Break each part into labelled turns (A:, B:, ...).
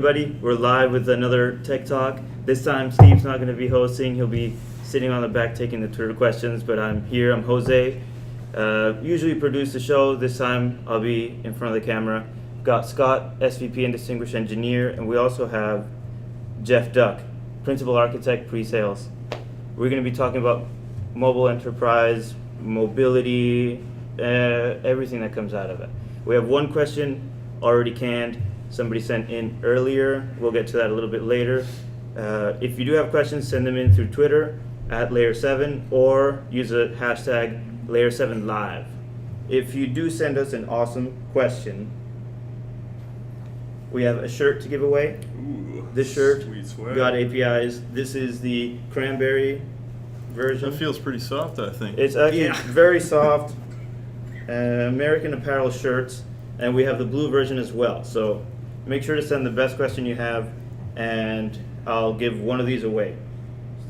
A: everybody. We're live with another Tech Talk. This time Steve's not going to be hosting. He'll be sitting on the back taking the Twitter questions, but I'm here. I'm Jose. Usually produce the show. This time I'll be in front of the camera. Got Scott, SVP and Distinguished Engineer, and we also have Geoff Duck, Principal Architect, Pre-Sales. We're going to be talking about mobile enterprise, mobility, everything that comes out of it. We have one question already canned. Somebody sent in earlier. We'll get to that a little bit later. If you do have questions, send them in through Twitter at Layer7 or use a hashtag Layer7Live. If you do send us an awesome question, we have a shirt to give away.
B: Ooh,
A: this shirt
B: sweet
A: got APIs. This is the cranberry version.
B: That feels pretty soft, I think.
A: It's actually very soft. American Apparel shirts, and we have the blue version as well. So make sure to send the best question you have, and I'll give one of these away.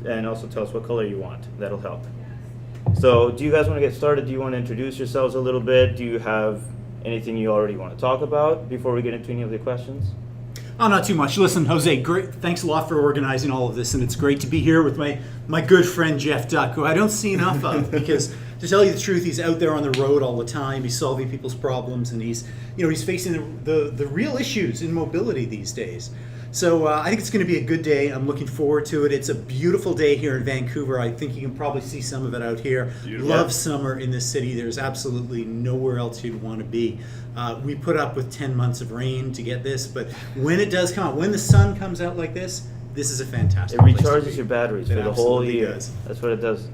A: And also tell us what color you want. That'll help. So do you guys want to get started? Do you want to introduce yourselves a little bit? Do you have anything you already want to talk about before we get into any of the questions?
C: Oh, not too much. Listen, Jose, great. Thanks a lot for organizing all of this, and it's great to be here with my good friend Geoff Duck, who I don't see enough of because, to tell you the truth, he's out there on the road all the time. He's solving people's problems, and he's facing the real issues in mobility these days. So I think it's going to be a good day. I'm looking forward to it. It's a beautiful day here in Vancouver. I think you can probably see some of it out here.
B: Beautiful.
C: Love summer in this city. There's absolutely nowhere else you'd want to be. We put up with 10 months of rain to get this, but when it does come out, when the sun comes out like this is a fantastic
A: It
C: place to
A: recharges
C: be.
A: your batteries
C: It
A: for the whole
C: absolutely
A: year.
C: does.
A: That's what it does.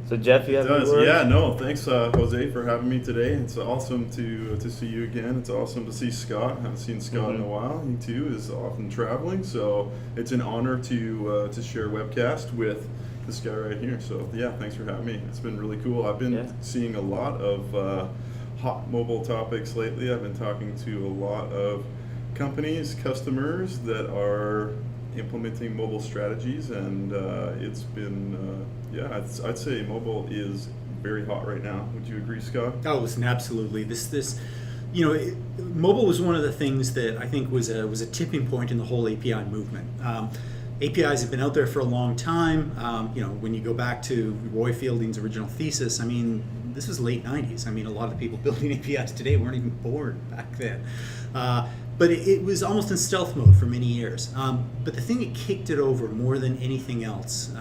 A: So Geoff, you have any
B: It does.
A: words?
B: Yeah, no, thanks Jose for having me today. It's awesome to see you again. It's awesome to see Scott. I haven't seen Scott in a while. He too is often traveling, so it's an honor to share webcast with this guy right here. So yeah, thanks for having me. It's been really cool. I've been seeing a lot of hot mobile topics lately. I've been talking to a lot of companies, customers that are implementing mobile strategies, and it's been I'd say mobile is very hot right now. Would you agree, Scott?
C: Oh, listen, absolutely. Mobile was one of the things that I think was a tipping point in the whole API movement. APIs have been out there for a long time. When you go back to Roy Fielding's original thesis, I mean, this was late 90s. I mean, a lot of the people building APIs today weren't even born back then. But it was almost in stealth mode for many years. But the thing that kicked it over more than anything else,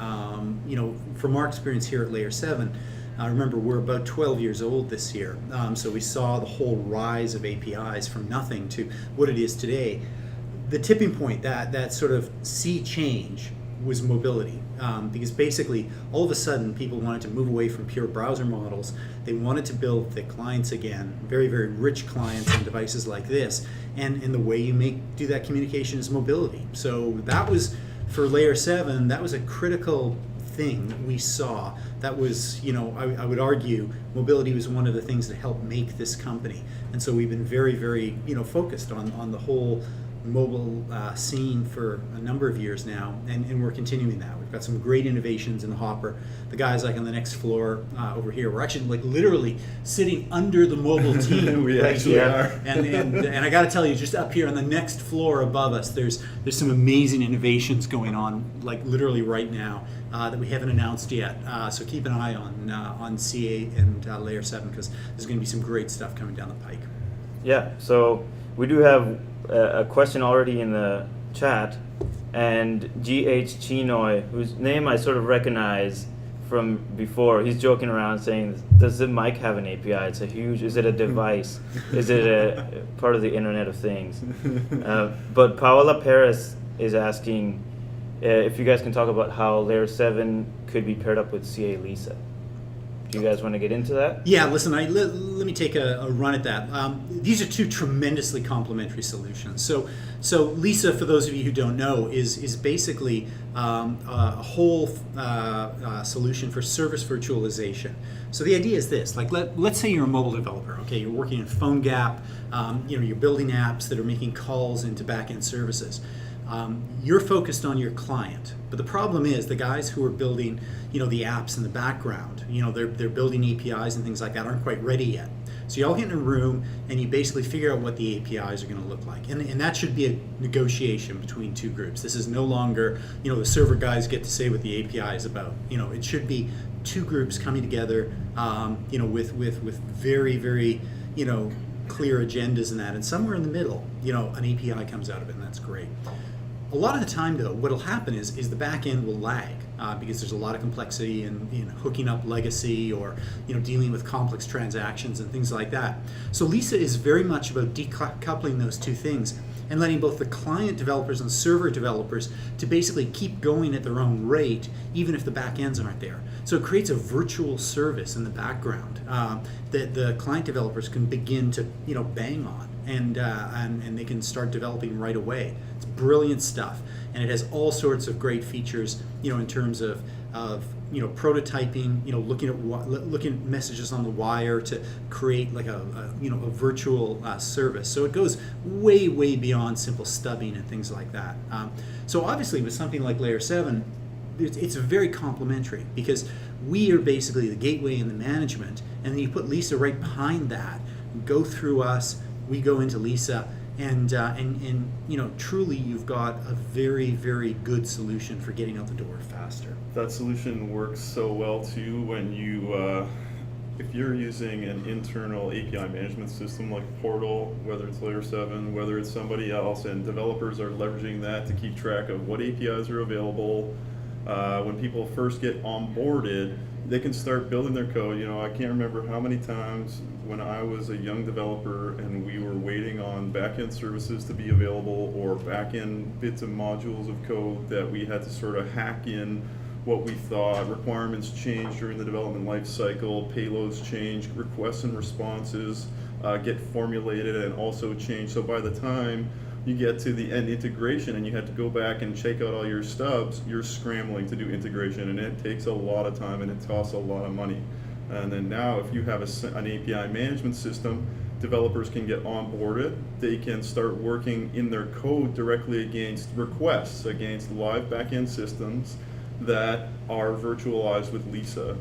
C: from our experience here at Layer 7, remember we're about 12 years old this year. So we saw the whole rise of APIs from nothing to what it is today. The tipping point, that sort of sea change, was mobility. Because basically, all of a sudden, people wanted to move away from pure browser models. They wanted to build the clients again, very, very rich clients on devices like this. And the way you do that communication is mobility. So that was, for Layer 7, that was a critical thing that we saw. That was, I would argue, mobility was one of the things that helped make this company. And so we've been very, very, focused on the whole mobile scene for a number of years now, and we're continuing that. We've got some great innovations in the hopper. The guys on the next floor over here, we're actually literally sitting under the mobile team.
B: We actually are.
C: And I got to tell you, just up here on the next floor above us, there's some amazing innovations going on, literally right now, that we haven't announced yet. So keep an eye on CA and Layer 7, because there's going to be some great stuff coming down the pike.
A: Yeah, so we do have a question already in the chat, and GH Chinoy, whose name I sort of recognize from before, he's joking around saying, does the mic have an API? It's is it a device? Is it a part of the Internet of Things? But Paola Perez is asking if you guys can talk about how Layer 7 could be paired up with CA Lisa. Do you guys want to get into that?
C: Yeah, listen, let me take a run at that. These are two tremendously complementary solutions. So Lisa, for those of you who don't know, is basically a whole solution for service virtualization. So the idea is this: let's say you're a mobile developer. Okay, you're working in PhoneGap. You're building apps that are making calls into backend services. You're focused on your client, but the problem is the guys who are building, the apps in the background, they're building APIs and things like that aren't quite ready yet. So you all get in a room and you basically figure out what the APIs are going to look like. And that should be a negotiation between two groups. This is no longer, the server guys get to say what the API is about. It should be two groups coming together, with very, very, clear agendas and that. And somewhere in the middle, an API comes out of it, and that's great. A lot of the time, though, what will happen is the back end will lag because there's a lot of complexity in hooking up legacy or dealing with complex transactions and things like that. So Lisa is very much about decoupling those two things and letting both the client developers and server developers to basically keep going at their own rate, even if the back ends aren't there. So it creates a virtual service in the background that the client developers can begin to bang on, and they can start developing right away. It's brilliant stuff, and it has all sorts of great features, in terms of prototyping, looking at messages on the wire to create like a virtual service. So it goes way beyond simple stubbing and things like that. So obviously with something like Layer 7, it's very complementary because we are basically the gateway and the management, and then you put Lisa right behind that, go through us, we go into Lisa, and truly you've got a very, very good solution for getting out the door faster.
B: That solution works so well too when you, if you're using an internal API management system like Portal, whether it's Layer 7, whether it's somebody else, and developers are leveraging that to keep track of what APIs are available. When people first get onboarded, they can start building their code. I can't remember how many times when I was a young developer and we were waiting on back-end services to be available or back-end bits and modules of code that we had to sort of hack in what we thought. Requirements changed during the development life cycle, payloads change, requests and responses get formulated and also change. So by the time you get to the end integration and you have to go back and check out all your stubs, you're scrambling to do integration, and it takes a lot of time and it costs a lot of money. And then now if you have an API management system, developers can get onboarded. They can start working in their code directly against requests, against live backend systems that are virtualized with Lisa.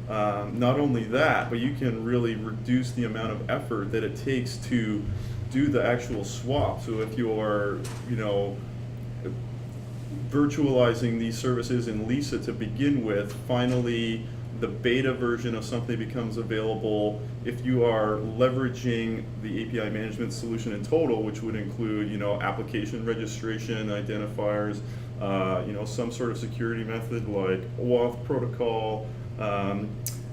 B: Not only that, but you can really reduce the amount of effort that it takes to do the actual swap. So if you are, virtualizing these services in Lisa to begin with, finally the beta version of something becomes available. If you are leveraging the API management solution in total, which would include, application registration, identifiers, some sort of security method like OAuth protocol,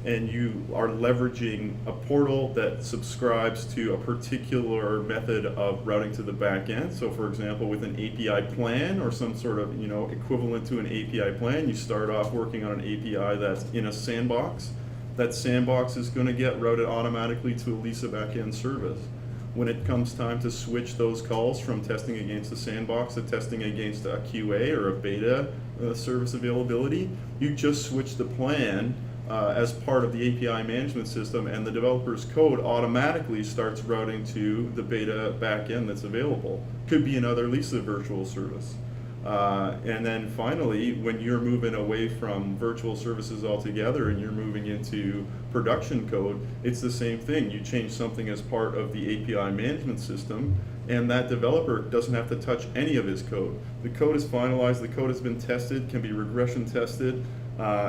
B: and you are leveraging a portal that subscribes to a particular method of routing to the back end. So for example, with an API plan or some sort of equivalent to an API plan, you start off working on an API that's in a sandbox. That sandbox is going to get routed automatically to a Lisa backend service. When it comes time to switch those calls from testing against the sandbox to testing against a QA or a beta service availability, you just switch the plan as part of the API management system, and the developer's code automatically starts routing to the beta backend that's available. Could be another Lisa virtual service. And then finally, when you're moving away from virtual services altogether and you're moving into production code, it's the same thing. You change something as part of the API management system, and that developer doesn't have to touch any of his code. The code is finalized, the code has been tested, can be regression tested,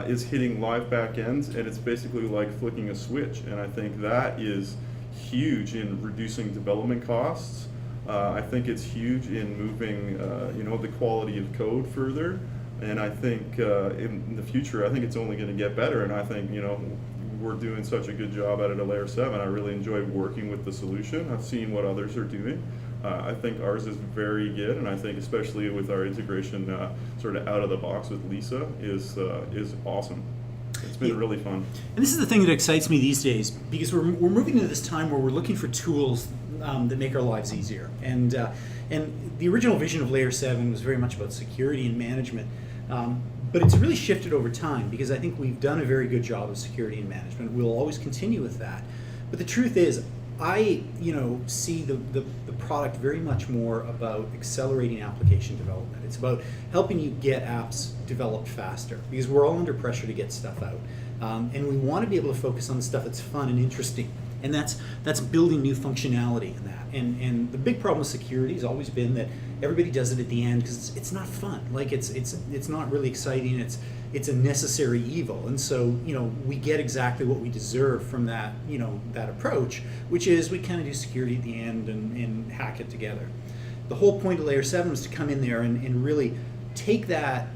B: is hitting live backends, and it's basically like flicking a switch. And I think that is huge in reducing development costs. I think it's huge in moving, the quality of code further. And I think in the future, I think it's only going to get better. And I think, we're doing such a good job at it at Layer 7. I really enjoy working with the solution. I've seen what others are doing. I think ours is very good, and I think especially with our integration sort of out of the box with Lisa is awesome. It's been really fun.
C: And this is the thing that excites me these days, because we're moving into this time where we're looking for tools that make our lives easier. And the original vision of Layer 7 was very much about security and management. But it's really shifted over time, because I think we've done a very good job of security and management. We'll always continue with that. But the truth is, I see the product very much more about accelerating application development. It's about helping you get apps developed faster, because we're all under pressure to get stuff out. And we want to be able to focus on the stuff that's fun and interesting and that's building new functionality in that. And the big problem with security has always been that everybody does it at the end because it's not fun. Like it's not really exciting. It's a necessary evil, and so we get exactly what we deserve from that that approach, which is we kind of do security at the end and hack it together. The whole point of Layer 7 was to come in there and really take that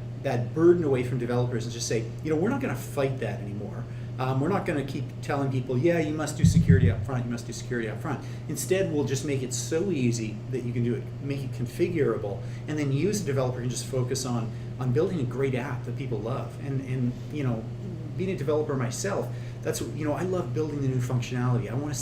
C: burden away from developers and just say, we're not going to fight that anymore. We're not going to keep telling people, yeah, you must do security up front, you must do security up front. Instead, we'll just make it so easy that you can do it, make it configurable, and then use the developer and just focus on building a great app that people love. And being a developer myself, that's I love building the new functionality. I want to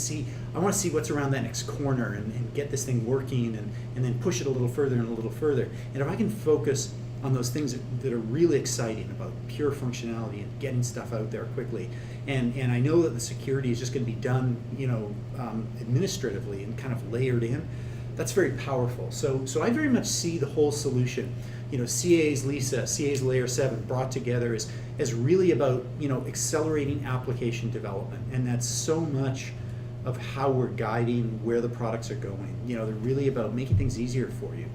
C: see what's around that next corner and get this thing working and then push it a little further and a little further. And if I can focus on those things that are really exciting about pure functionality and getting stuff out there quickly, and I know that the security is just going to be done administratively and kind of layered in, that's very powerful. So I very much see the whole solution, CA's Lisa, CA's Layer 7 brought together as really about accelerating application development, and that's so much of how we're guiding where the products are going. They're really about making things easier for you.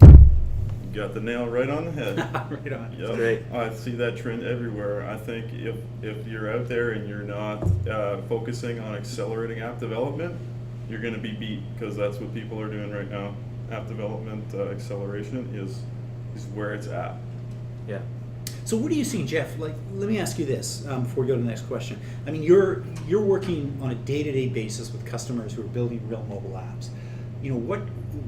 B: Got the nail right on the head.
C: Right on.
B: Yep.
A: Great.
B: I see that trend everywhere. I think if you're out there and you're not focusing on accelerating app development, you're going to be beat, because that's what people are doing right now. App development acceleration is where it's at.
A: Yeah.
C: So what are you seeing, Geoff? Let me ask you this before we go to the next question. I mean, you're working on a day-to-day basis with customers who are building real mobile apps.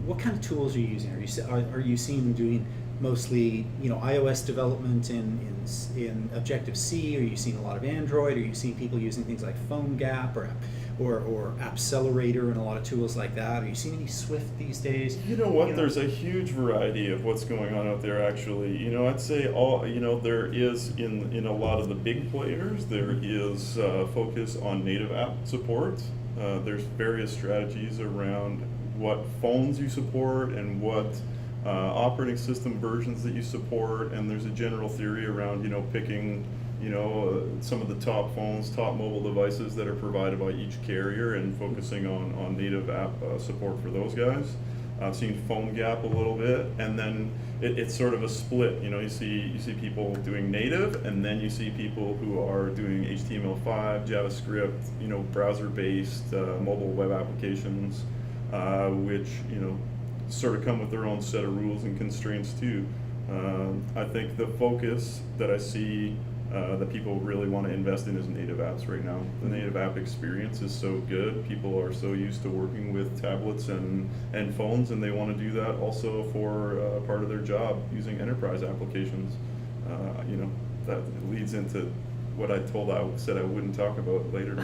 C: What kind of tools are you using? Are you seeing them doing mostly iOS development in Objective-C? Are you seeing a lot of Android? Are you seeing people using things like PhoneGap or Appcelerator and a lot of tools like that? Are you seeing any Swift these days?
B: You know what? There's a huge variety of what's going on out there, actually. I'd say there is in a lot of the big players, there is focus on native app support. There's various strategies around what phones you support and what operating system versions that you support, and there's a general theory around picking some of the top phones, top mobile devices that are provided by each carrier, and focusing on native app support for those guys. I've seen PhoneGap a little bit, and then it's sort of a split. You see people doing native, and then you see people who are doing HTML5, JavaScript, browser-based mobile web applications, which sort of come with their own set of rules and constraints too. I think the focus that I see that people really want to invest in is native apps right now. The native app experience is so good. People are so used to working with tablets and phones, and they want to do that also for part of their job using enterprise applications. That leads into what I said I wouldn't talk about later.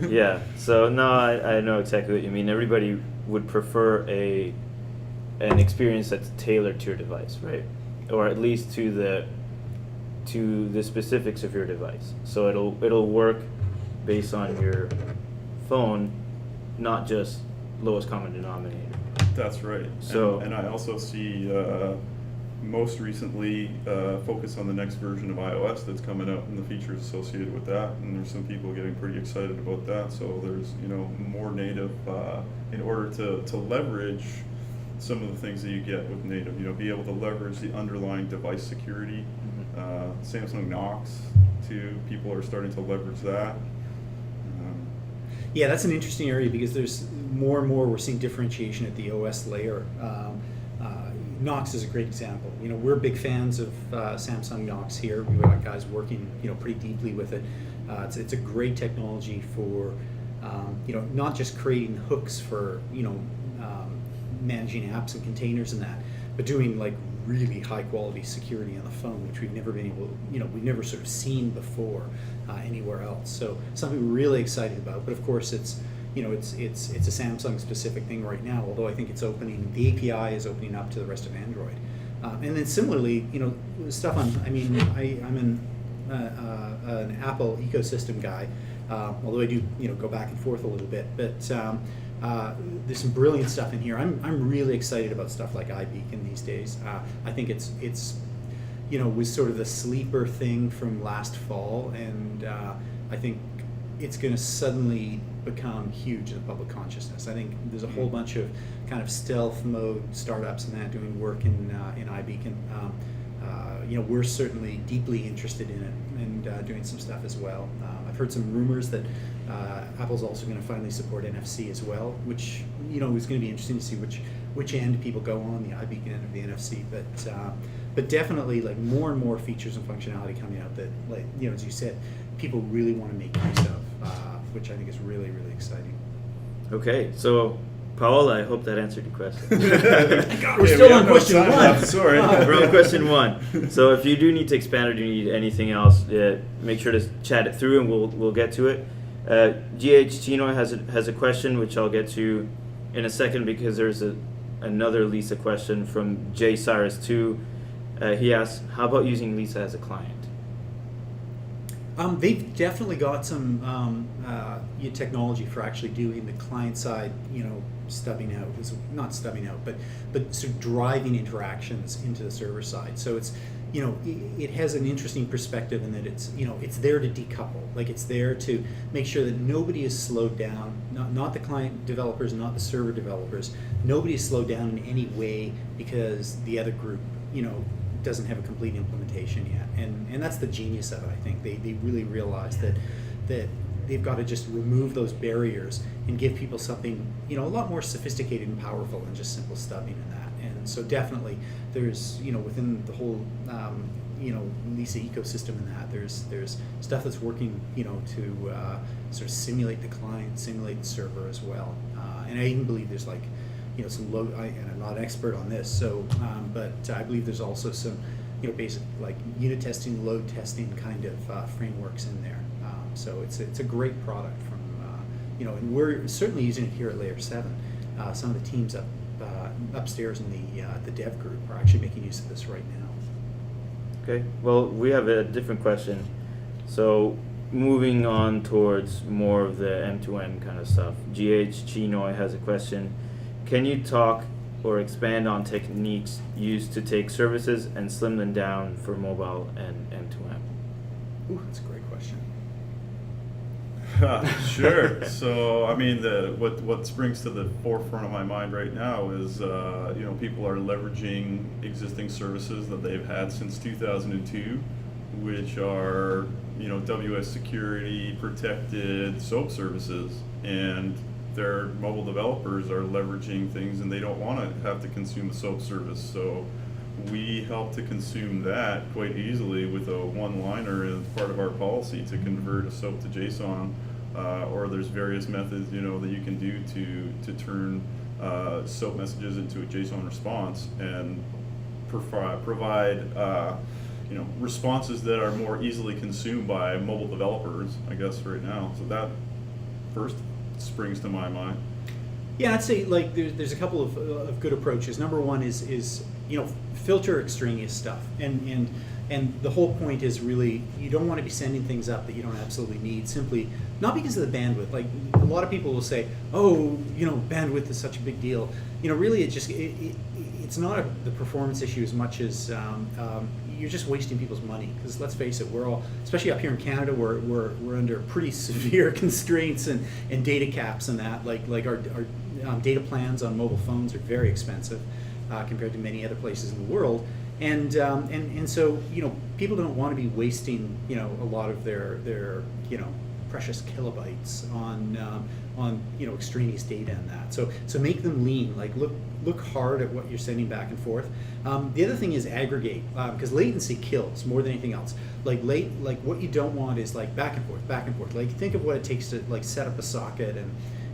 A: Yeah. So no, I know exactly what you mean. Everybody would prefer an experience that's tailored to your device, right? Or at least to the specifics of your device. So it'll work based on your phone, not just lowest common denominator.
B: That's right.
A: So
B: and I also see most recently focus on the next version of iOS that's coming out and the features associated with that, and there's some people getting pretty excited about that. So there's more native in order to leverage some of the things that you get with native. Be able to leverage the underlying device security. Samsung Knox too. People are starting to leverage that.
C: Yeah, that's an interesting area because there's more and more we're seeing differentiation at the OS layer. Knox is a great example. We're big fans of Samsung Knox here. We've got guys working pretty deeply with it. It's a great technology for not just creating hooks for managing apps and containers and that, but doing like really high quality security on the phone, which we've never been able we've never sort of seen before anywhere else. So something we're really excited about. But of course it's it's a Samsung specific thing right now, although I think the API is opening up to the rest of Android. And then similarly, stuff I'm an Apple ecosystem guy, although I do go back and forth a little bit, but there's some brilliant stuff in here. I'm really excited about stuff like iBeacon these days. I think it's was sort of the sleeper thing from last fall, and I think it's going to suddenly become huge in the public consciousness. I think there's a whole bunch of kind of stealth mode startups and that doing work in iBeacon. We're certainly deeply interested in it and doing some stuff as well. I've heard some rumors that Apple's also going to finally support NFC as well, which is going to be interesting to see which end people go on, the iBeacon end or the NFC. But definitely, like, more and more features and functionality coming out that, like, as you said, people really want to make use of, which I think is really, really exciting.
A: Okay, so Paul, I hope that answered your question.
C: We're still on question one.
B: Left. Sorry.
A: We're on question one. So if you do need to expand or do you need anything else, make sure to chat it through and we'll get to it. GH Chino has a question which I'll get to in a second because there's another Lisa question from J Cyrus 2. He asks, how about using Lisa as a client?
C: They've definitely got some technology for actually doing the client side, stubbing out, not stubbing out, but sort of driving interactions into the server side. So it's, it has an interesting perspective in that it's there to decouple, like it's there to make sure that nobody is slowed down, not the client developers, not the server developers. Nobody is slowed down in any way because the other group, doesn't have a complete implementation yet, and that's the genius of it. I think they really realize that they've got to just remove those barriers and give people something a lot more sophisticated and powerful than just simple stubbing and that. And so definitely there's within the whole Lisa ecosystem in that there's stuff that's working to sort of simulate the client, simulate the server as well, and I even believe there's some load, and I'm not an expert on this, so but I believe there's also some basic like unit testing, load testing kind of frameworks in there. So it's a great product from and we're certainly using it here at Layer 7. Some of the teams upstairs in the dev group are actually making use of this right now.
A: Okay, well, we have a different question. So moving on towards more of the M2M kind of stuff, GH Chinoy has a question. Can you talk or expand on techniques used to take services and slim them down for mobile and M2M?
C: Ooh, that's a great question.
B: Sure. So, I mean, what springs to the forefront of my mind right now is, people are leveraging existing services that they've had since 2002, which are, WS security protected SOAP services, and their mobile developers are leveraging things and they don't want to have to consume a SOAP service. So we help to consume that quite easily with a one-liner as part of our policy to convert a SOAP to JSON, or there's various methods that you can do to turn SOAP messages into a JSON response and provide responses that are more easily consumed by mobile developers, I guess, right now. So that first springs to my mind.
C: Yeah, I'd say there's a couple of good approaches. Number one is filter extraneous stuff, and the whole point is really you don't want to be sending things up that you don't absolutely need, simply not because of the bandwidth. Like a lot of people will say, oh, bandwidth is such a big deal. Really it's not the performance issue as much as you're just wasting people's money, because let's face it, we're all, especially up here in Canada, we're under pretty severe constraints and data caps and that. Like our data plans on mobile phones are very expensive compared to many other places in the world, and so people don't want to be wasting a lot of their precious kilobytes on extraneous data and that. So make them lean. Like look hard at what you're sending back and forth. The other thing is aggregate, because latency kills more than anything else. Like what you don't want is like back and forth. Like think of what it takes to set up a socket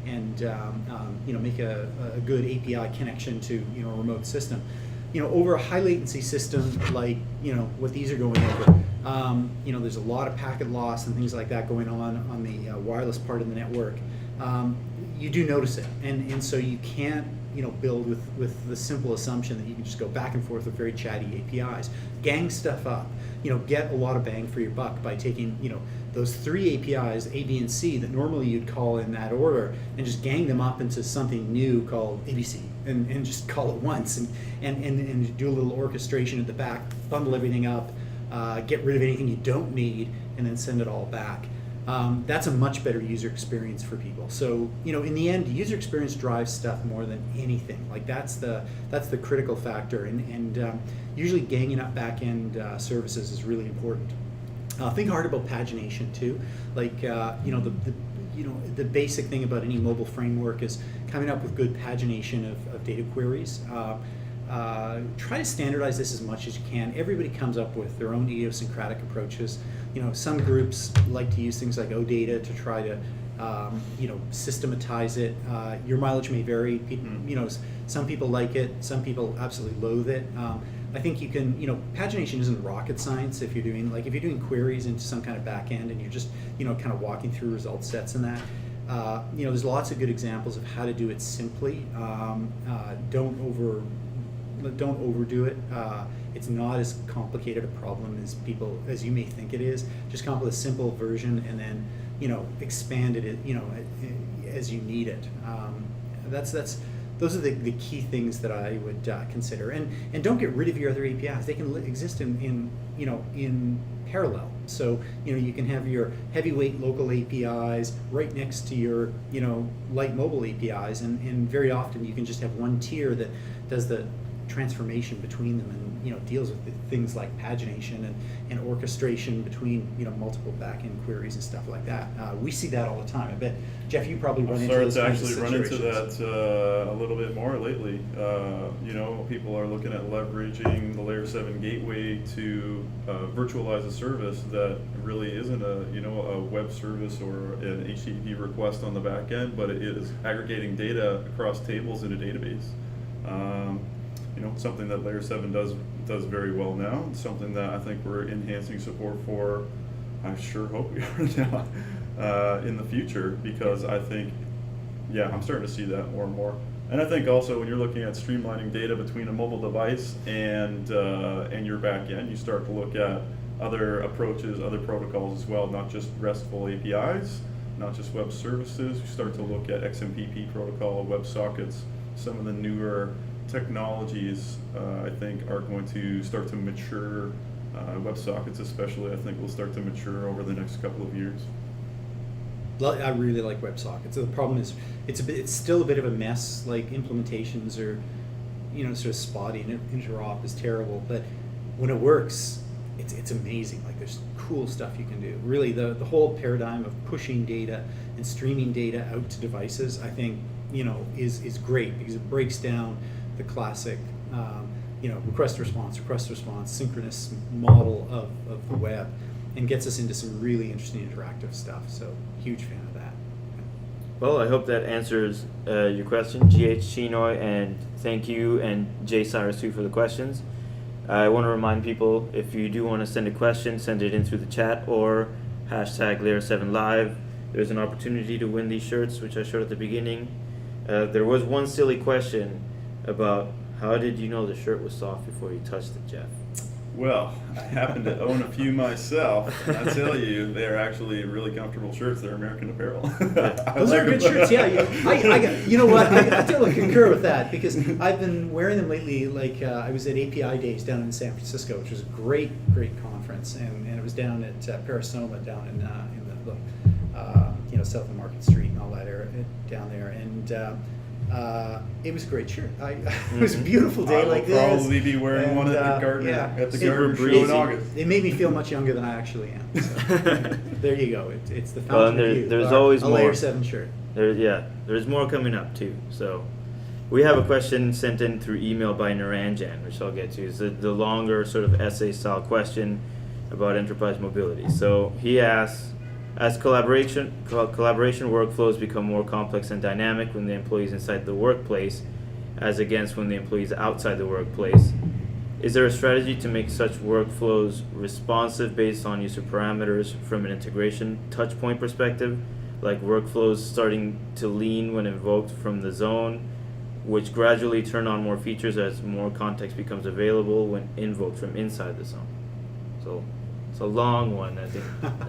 C: and make a good API connection to a remote system. Over a high latency system like what these are going over. There's a lot of packet loss and things like that going on the wireless part of the network. You do notice it, and so you can't build with the simple assumption that you can just go back and forth with very chatty APIs. Gang stuff up. Get a lot of bang for your buck by taking those three APIs, A, B, and C, that normally you'd call in that order, and just gang them up into something new called ABC, and just call it once, and do a little orchestration at the back, bundle everything up, get rid of anything you don't need, and then send it all back. that's a much better user experience for people. So, in the end, user experience drives stuff more than anything. Like that's the critical factor, and usually ganging up back-end services is really important. Think hard about pagination too. Like the basic thing about any mobile framework is coming up with good pagination of data queries. Try to standardize this as much as you can. Everybody comes up with their own idiosyncratic approaches. Some groups like to use things like OData to try to systematize it. Your mileage may vary. Some people like it, some people absolutely loathe it. I think you can, pagination isn't rocket science if you're doing queries into some kind of back end and you're just, kind of walking through result sets and that. There's lots of good examples of how to do it simply. Don't overdo it. It's not as complicated a problem as you may think it is. Just come up with a simple version and then, expand it, as you need it. Those are the key things that I would consider, and don't get rid of your other APIs. They can exist in parallel. So you can have your heavyweight local APIs right next to your light mobile APIs, and very often you can just have one tier that does the transformation between them and deals with things like pagination and orchestration between multiple back-end queries and stuff like that. We see that all the time. I bet, Geoff, you probably run into those kinds of situations.
B: Run into that a little bit more lately. People are looking at leveraging the Layer 7 gateway to virtualize a service that really isn't a web service or an HTTP request on the back end, but it is aggregating data across tables in a database. Something that Layer 7 does very well now. It's something that I think we're enhancing support for. I sure hope we are now in the future, because I think, I'm starting to see that more and more. And I think also when you're looking at streamlining data between a mobile device and your back end, you start to look at other approaches, other protocols as well, not just RESTful APIs, not just web services. You start to look at XMPP protocol, WebSockets, some of the newer technologies I think are going to start to mature. WebSockets especially, I think, will start to mature over the next couple of years.
C: I really like WebSockets. So the problem is it's still a bit of a mess. Like implementations are sort of spotty, and interop is terrible. But when it works, it's amazing. Like there's cool stuff you can do. Really, the whole paradigm of pushing data and streaming data out to devices, I think, is great, because it breaks down the classic, request response, synchronous model of the web, and gets us into some really interesting interactive stuff. So, huge fan of that.
A: Well, I hope that answers your question, GH Chinoy, and thank you, and Jay Cyrus too, for the questions. I want to remind people, if you do want to send a question, send it in through the chat or hashtag Layer7Live. There's an opportunity to win these shirts, which I showed at the beginning. There was one silly question about how did you know the shirt was soft before you touched it, Geoff?
B: Well, I happen to own a few myself, and I tell you, they're actually really comfortable shirts. They're American Apparel.
C: Those are good shirts, yeah. You know what? I totally concur with that, because I've been wearing them lately. Like I was at API Days down in San Francisco, which was a great conference, and it was down at Parasoma, down in the south of Market Street and all that area down there, and it was a great shirt. It was a beautiful day like this.
B: I'll probably be wearing one at the Gardner show in August.
C: It made me feel much younger than I actually am. So there you go. It's the fountain of youth.
A: There's always more.
C: Layer 7 shirt.
A: There's more coming up too. So we have a question sent in through email by Naranjan, which I'll get to. It's the longer sort of essay style question about enterprise mobility. So he asks, as collaboration workflows become more complex and dynamic when the employees inside the workplace, as against when the employees outside the workplace, is there a strategy to make such workflows responsive based on user parameters from an integration touchpoint perspective, like workflows starting to lean when invoked from the zone, which gradually turn on more features as more context becomes available when invoked from inside the zone? So it's a long one. I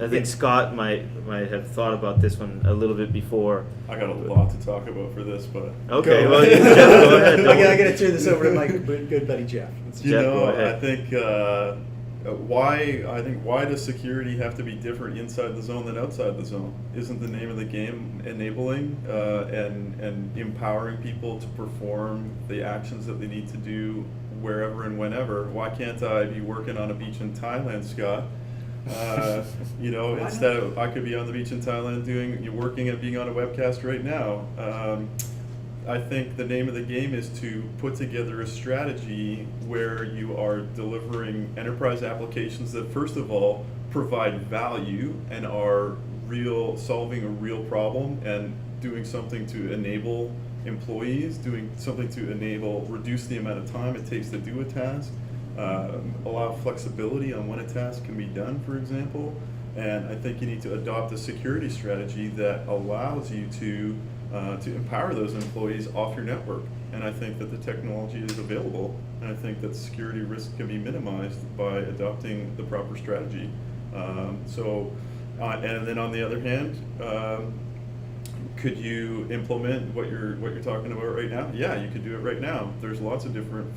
A: think Scott might have thought about this one a little bit before.
B: I got a lot to talk about for this, but
A: okay. Well, Jeff, go ahead.
C: I got to turn this over to my good buddy Geoff.
B: I think why does security have to be different inside the zone than outside the zone? Isn't the name of the game enabling and empowering people to perform the actions that they need to do wherever and whenever? Why can't I be working on a beach in Thailand, Scott? Instead of I could be on the beach in Thailand working and being on a webcast right now. I think the name of the game is to put together a strategy where you are delivering enterprise applications that, first of all, provide value and are solving a real problem and doing something to enable employees, doing something to reduce the amount of time it takes to do a task, allow flexibility on when a task can be done, for example. And I think you need to adopt a security strategy that allows you to empower those employees off your network. And I think that the technology is available, and I think that security risk can be minimized by adopting the proper strategy. And then on the other hand, could you implement what you're talking about right now? Yeah, you could do it right now. There's lots of different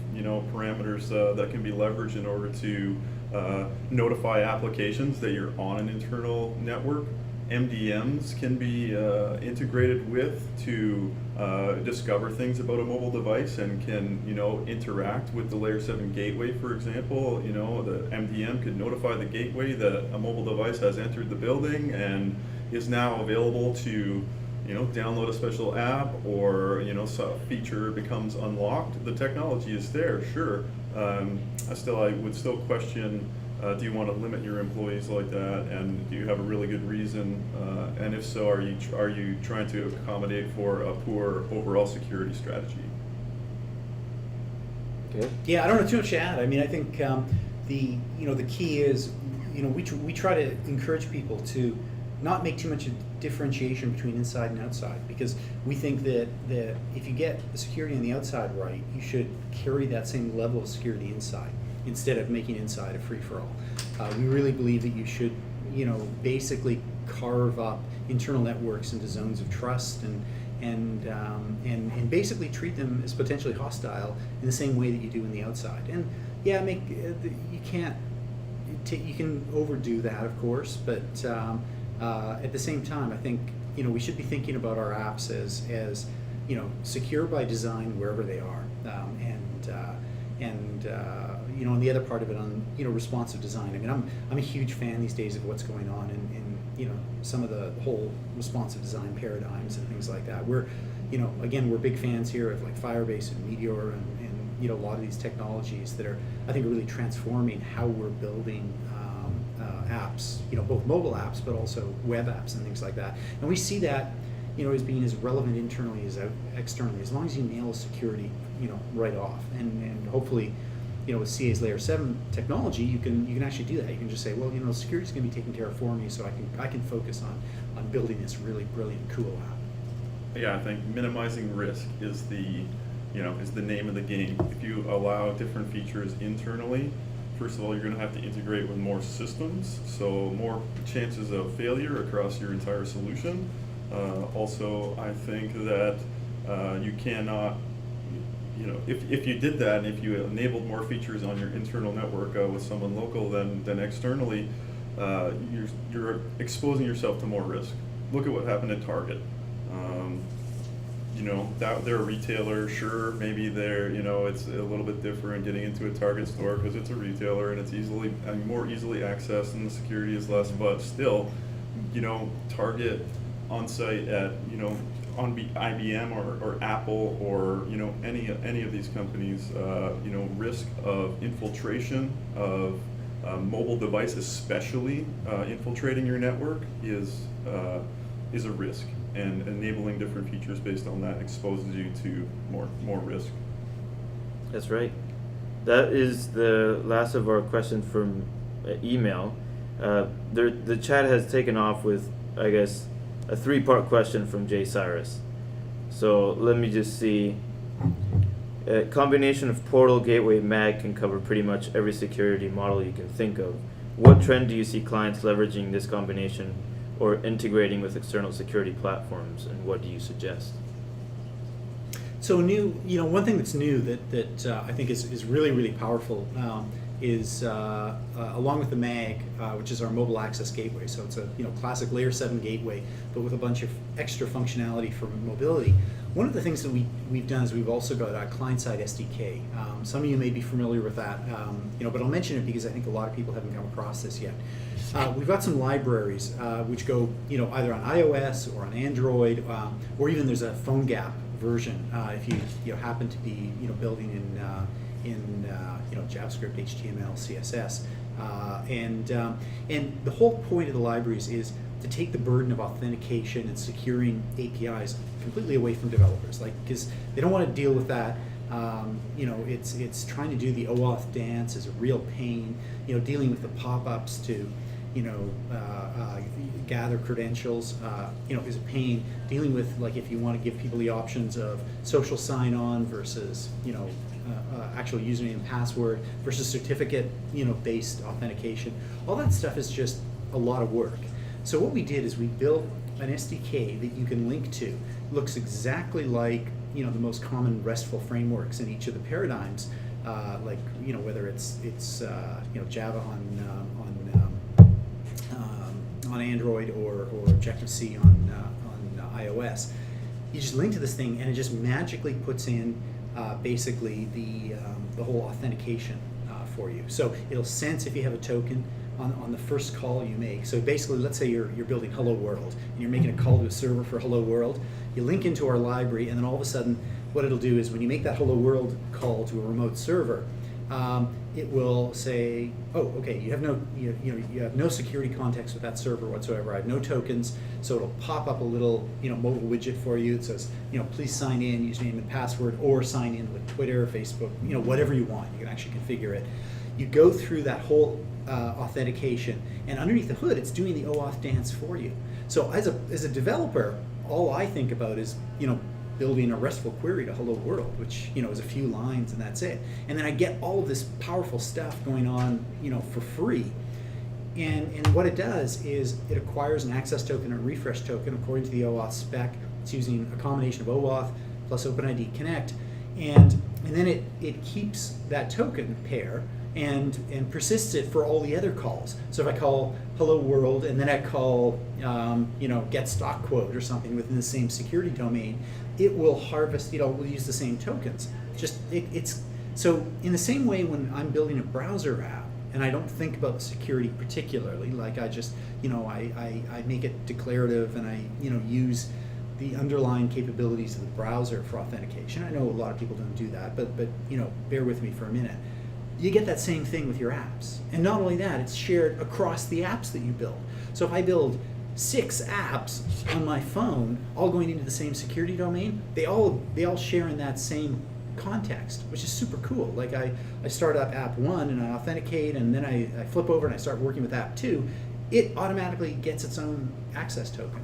B: parameters that can be leveraged in order to notify applications that you're on an internal network. MDMs can be integrated with to discover things about a mobile device and can interact with the layer 7 gateway, for example. The MDM could notify the gateway that a mobile device has entered the building and is now available to download a special app, or some feature becomes unlocked. The technology is there, sure. I would still question, do you want to limit your employees like that, and do you have a really good reason? And if so, are you trying to accommodate for a poor overall security strategy?
A: Okay.
C: Yeah, I don't know too much to add. I mean, I think the key is we try to encourage people to not make too much differentiation between inside and outside, because we think that if you get the security on the outside right, you should carry that same level of security inside, instead of making inside a free-for-all. We really believe that you should basically carve up internal networks into zones of trust and basically treat them as potentially hostile in the same way that you do in the outside. And yeah, you can overdo that, of course, but at the same time, I think we should be thinking about our apps as secure by design wherever they are, and the other part of it on responsive design. I mean, I'm a huge fan these days of what's going on in some of the whole responsive design paradigms and things like that. We're big fans here of like Firebase and Meteor and a lot of these technologies that are, I think, really transforming how we're building apps, both mobile apps, but also web apps and things like that. And we see that, as being as relevant internally as externally, as long as you nail security, right off. And hopefully, with CA's layer 7 technology, you can actually do that. You can just say, well, security's going to be taken care of for me, so I can focus on building this really brilliant, cool app.
B: Yeah, I think minimizing risk is the name of the game. If you allow different features internally, first of all, you're going to have to integrate with more systems, so more chances of failure across your entire solution. Also, I think that you cannot, if you did that and if you enabled more features on your internal network with someone local than externally, you're exposing yourself to more risk. Look at what happened at Target. They're a retailer, sure, maybe it's a little bit different getting into a Target store because it's a retailer and it's more easily accessed and the security is less, but still, Target on site at, on IBM or Apple or, any of these companies, risk of infiltration of mobile devices, especially infiltrating your network is a risk. And enabling different features based on that exposes you to more risk.
A: That's right. That is the last of our questions from email. The chat has taken off with, I guess, a 3-part question from Jay Cyrus. So let me just see. A combination of Portal, Gateway, MAG can cover pretty much every security model you can think of. What trend do you see clients leveraging this combination or integrating with external security platforms, and what do you suggest?
C: So one thing that's new that I think is really, really powerful is along with the MAG, which is our mobile access gateway. So it's a classic layer 7 gateway, but with a bunch of extra functionality for mobility. One of the things that we've done is we've also got a client-side SDK. Some of you may be familiar with that, but I'll mention it because I think a lot of people haven't come across this yet. We've got some libraries which go either on iOS or on Android, or even there's a PhoneGap version if you happen to be building in JavaScript, HTML, CSS, and the whole point of the libraries is to take the burden of authentication and securing APIs completely away from developers, because they don't want to deal with that. It's trying to do the OAuth dance is a real pain. Dealing with the pop-ups to gather credentials is a pain. Dealing with if you want to give people the options of social sign-on versus actual username and password versus certificate based authentication, all that stuff is just a lot of work. So what we did is we built an SDK that you can link to. It looks exactly like the most common RESTful frameworks in each of the paradigms, whether it's Java on Android or Objective-C on iOS. You just link to this thing and it just magically puts in basically the whole authentication for you. So it'll sense if you have a token on the first call you make. So basically, let's say you're building Hello World and you're making a call to a server for Hello World. You link into our library, and then all of a sudden, what it'll do is when you make that Hello World call to a remote server, it will say, "Oh, okay, you have no security context with that server whatsoever. I have no tokens." So it'll pop up a little mobile widget for you. It says, "Please sign in, username and password, or sign in with Twitter, Facebook, whatever you want. You can actually configure it." You go through that whole authentication, and underneath the hood, it's doing the OAuth dance for you. So as a developer, all I think about is building a RESTful query to Hello World, which is a few lines and that's it. And then I get all of this powerful stuff going on for free. And what it does is it acquires an access token and a refresh token according to the OAuth spec. It's using a combination of OAuth plus OpenID Connect, and then it keeps that token pair and persists it for all the other calls. So if I call Hello World and then I call get stock quote or something within the same security domain, it will harvest, we'll use the same tokens. It's so in the same way when I'm building a browser app and I don't think about the security particularly, I just I make it declarative and I use the underlying capabilities of the browser for authentication. I know a lot of people don't do that, but bear with me for a minute. You get that same thing with your apps. And not only that, it's shared across the apps that you build. So if I build 6 apps on my phone, all going into the same security domain, they all share in that same context, which is super cool. I start up app 1 and I authenticate, and then I flip over and I start working with app 2. It automatically gets its own access token.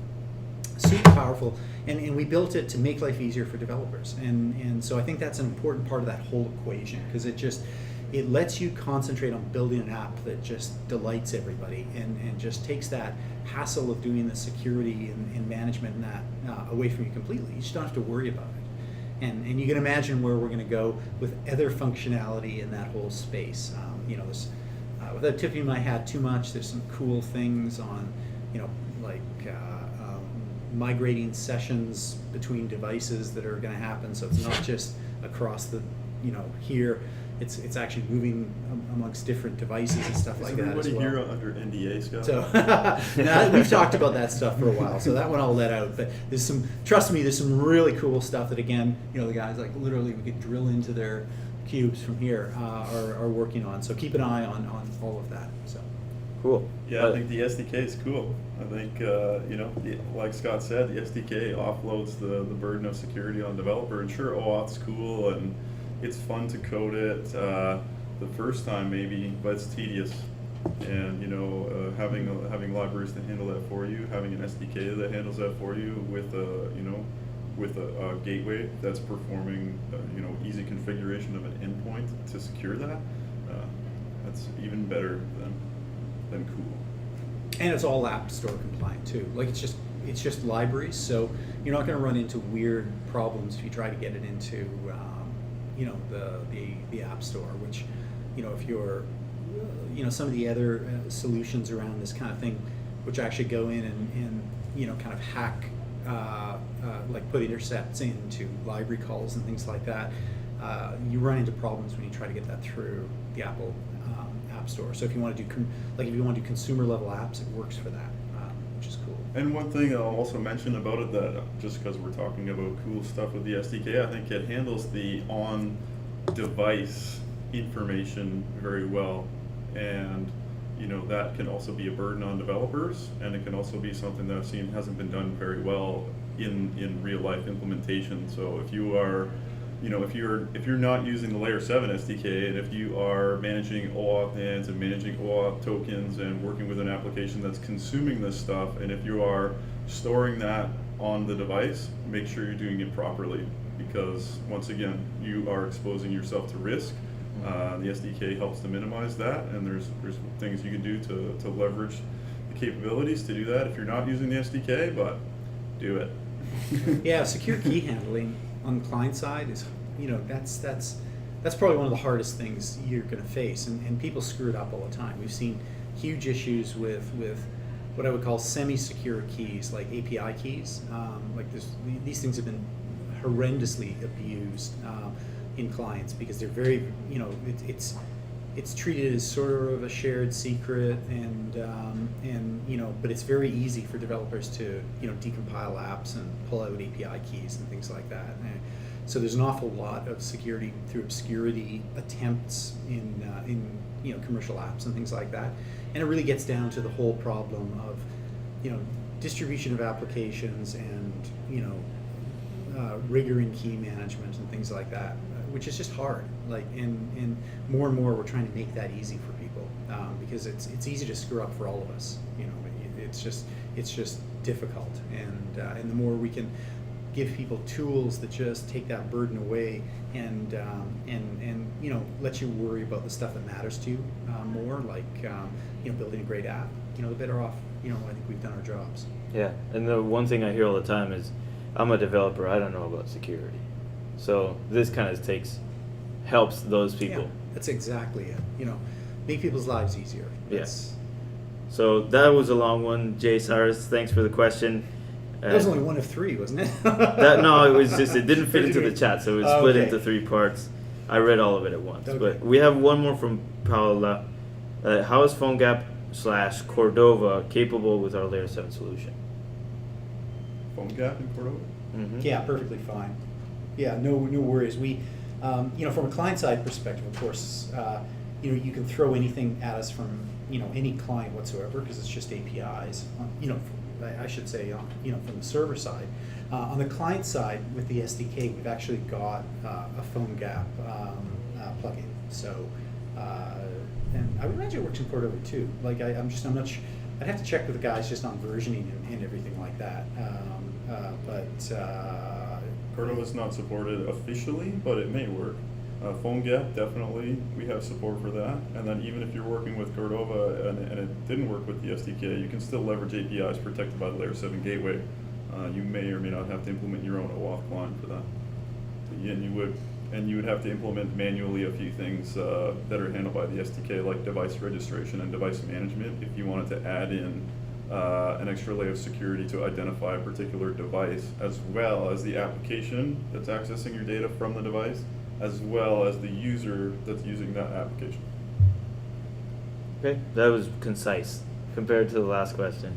C: Super powerful, and we built it to make life easier for developers. And so I think that's an important part of that whole equation, because it lets you concentrate on building an app that just delights everybody and just takes that hassle of doing the security and management and that away from you completely. You just don't have to worry about it. And you can imagine where we're going to go with other functionality in that whole space. Without tipping my hat too much, there's some cool things on, migrating sessions between devices that are going to happen. So it's not just across the, here. It's actually moving amongst different devices and stuff like that as well.
B: Everybody here under NDA, Scott?
C: So we've talked about that stuff for a while, so that one I'll let out. But trust me, there's some really cool stuff that, again, the guys literally we could drill into their cubes from here are working on. So keep an eye on all of that. So
A: cool.
B: Yeah, I think the SDK is cool. I think like Scott said, the SDK offloads the burden of security on developer. And sure, OAuth's cool and it's fun to code it the first time maybe, but it's tedious. And having libraries that handle that for you, having an SDK that handles that for you with a gateway that's performing easy configuration of an endpoint to secure that, that's even better than cool.
C: And it's all App Store compliant too. It's just libraries, so you're not going to run into weird problems if you try to get it into the App Store, which if you're some of the other solutions around this kind of thing, which actually go in and kind of hack, like put intercepts into library calls and things like that. You run into problems when you try to get that through the Apple App Store. So if you want to do consumer level apps, it works for that, which is cool.
B: And one thing I'll also mention about it, that just because we're talking about cool stuff with the SDK, I think it handles the on-device information very well, and that can also be a burden on developers, and it can also be something that I've seen hasn't been done very well in real life implementation. So if you are, if you're not using the Layer 7 SDK, and if you are managing OAuth ends and managing OAuth tokens and working with an application that's consuming this stuff, and if you are storing that on the device, make sure you're doing it properly, because once again, you are exposing yourself to risk. The SDK helps to minimize that, and there's things you can do to leverage the capabilities to do that if you're not using the SDK, but do it.
C: Yeah, secure key handling on the client side is, that's probably one of the hardest things you're going to face, and people screw it up all the time. We've seen huge issues with what I would call semi-secure keys, like API keys. These things have been horrendously abused in clients, because they're very, it's treated as sort of a shared secret, and but it's very easy for developers to decompile apps and pull out API keys and things like that. And so there's an awful lot of security through obscurity attempts in commercial apps and things like that, and it really gets down to the whole problem of distribution of applications and rigor in key management and things like that, which is just hard. And more we're trying to make that easy for people, because it's easy to screw up for all of us. It's just difficult, and the more we can give people tools that just take that burden away and let you worry about the stuff that matters to you more, like building a great app, the better off I think we've done our jobs.
A: Yeah, and the one thing I hear all the time is, I'm a developer, I don't know about security. So this kind of helps those people.
C: Yeah, that's exactly it. Make people's lives easier.
A: Yes. So that was a long one, Jay Cyrus. Thanks for the question.
C: That was only one of three, wasn't it?
A: No, it didn't fit into the chat, so it was split
C: okay.
A: into 3 parts. I read all of it at once.
C: Okay.
A: But we have one more from Paola. How is PhoneGap/Cordova capable with our Layer 7 solution?
B: PhoneGap in Cordova?
A: Mm-hmm.
C: Yeah, perfectly fine. Yeah, no worries. We, from a client-side perspective, of course, you can throw anything at us from any client whatsoever, because it's just APIs. I should say, from the server side. On the client side, with the SDK, we've actually got a PhoneGap plugin. So, and I would imagine it works in Cordova too. I'm not sure. I'd have to check with the guys just on versioning and everything like that.
B: Cordova's not supported officially, but it may work. PhoneGap, definitely, we have support for that. And then even if you're working with Cordova and it didn't work with the SDK, you can still leverage APIs protected by the Layer 7 gateway. You may or may not have to implement your own OAuth client for that. And you would have to implement manually a few things that are handled by the SDK, like device registration and device management, if you wanted to add in an extra layer of security to identify a particular device, as well as the application that's accessing your data from the device, as well as the user that's using that application.
A: Okay, that was concise compared to the last question.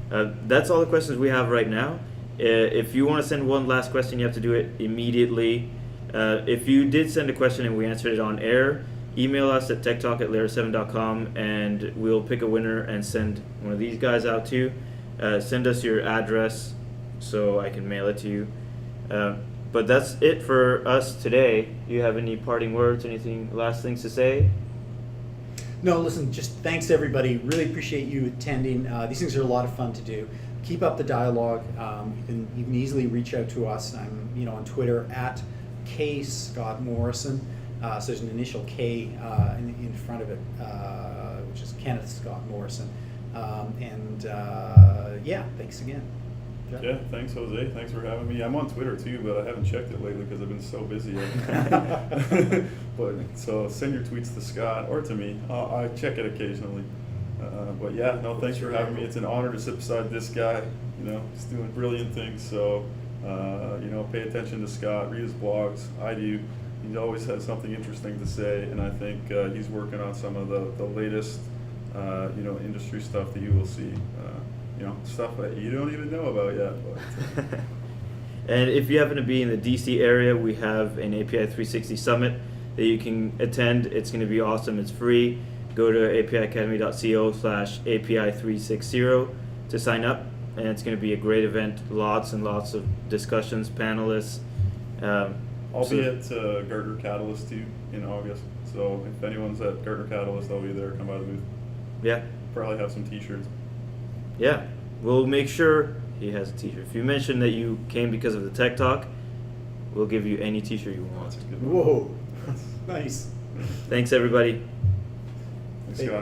A: That's all the questions we have right now. If you want to send one last question, you have to do it immediately. If you did send a question and we answered it on air, email us at techtalk@layer7.com and we'll pick a winner and send one of these guys out to you. Send us your address so I can mail it to you. But that's it for us today. Do you have any parting words, anything, last things to say?
C: No, listen, just thanks to everybody. Really appreciate you attending. These things are a lot of fun to do. Keep up the dialogue. You can easily reach out to us. I'm on Twitter at @KScottMorrison. So there's an initial K in front of it, which is Kenneth Scott Morrison. Yeah, thanks again.
B: Yeah, thanks, Jose. Thanks for having me. I'm on Twitter too, but I haven't checked it lately because I've been so busy. But so send your tweets to Scott or to me. I check it occasionally. But yeah, no, thanks for having me. It's an honor to sit beside this guy. You know, he's doing brilliant things. So you know, pay attention to Scott. Read his blogs. I do. He always has something interesting to say, and I think he's working on some of the latest you know, industry stuff that you will see. You know, stuff that you don't even know about yet. But,
A: And if you happen to be in the DC area, we have an API 360 summit that you can attend. It's going to be awesome. It's free. Go to apiacademy.co/API360 to sign up, and it's going to be a great event. Lots and lots of discussions, panelists.
B: I'll be at Gartner Catalyst too in August. So if anyone's at Gartner Catalyst, I'll be there. Come by the booth.
A: Yeah.
B: Probably have some T-shirts.
A: Yeah, we'll make sure he has a t-shirt. If you mention that you came because of the Tech Talk, we'll give you any t-shirt you want.
B: That's a good one.
C: Whoa, nice.
A: Thanks, everybody.
B: Thanks, Scott.